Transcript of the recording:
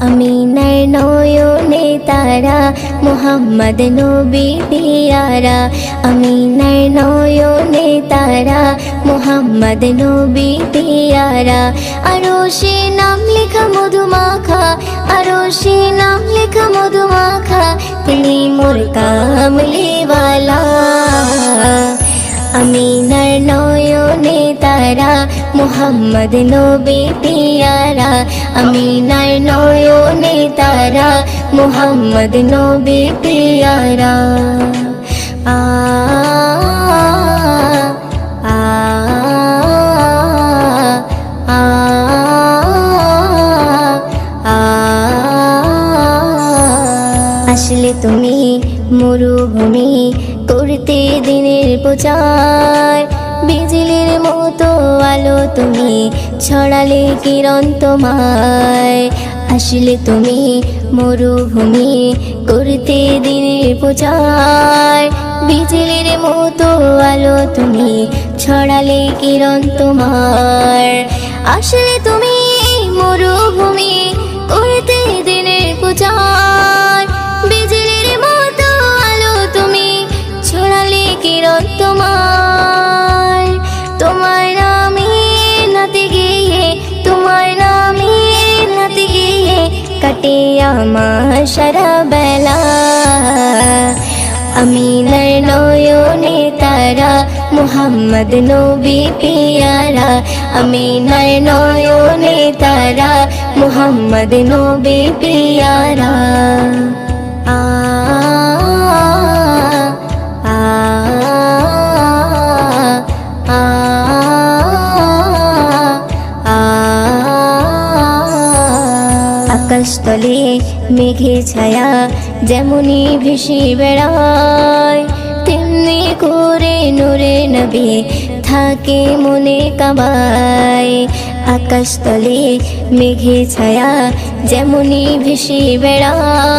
আমিনার নয়নে তারা মুহাম্মদ নবী পিয়ারা আমিনার নয়নে তারা মুহাম্মদ নবী পিয়ারা আরশে নাম লেখা মধুমাখা আরশে নাম লেখা মধুমাখা তিনি মোর কামলিওয়ালা আমিনার নয়নে তারা মুহাম্মদ নবী পিয়ারা আমিনার নয়নে তারা মুহাম্মদ নবী পিয়ারা আ আ আ আসলে তুমি মরুভূমি করতে দিনের প্রচার বিজলির মতো আলো তুমি ছড়ালে কিরণ তোমায় আসলে তুমি মরুভূমি করতে দিনের প্রচার বিজলির মতো আলো তুমি ছড়ালে কিরণ তোমার আসলে তুমি মরুভূমি করতে দিনের প্রচার বিজলির মতো আলো তুমি ছড়ালে কিরণ তোমার তোমার নামে নাতে গিয়ে তোমার নামে নাতে গিয়ে কাটে আমার সারা বেলা আমিনার নয়নে তারা মুহাম্মদ নবী পিয়ারা আমিনার নয়নে তারা মুহাম্মদ নবী পিয়ারা আ আ আ আকাশতলে মেঘে ছায়া যেমনি ভেসে বেড়ায় তেমনি করে নূরে নবী থাকে মনে কাবায় আকাশতলে মেঘে ছায়া যেমনি ভেসে বেড়ায়।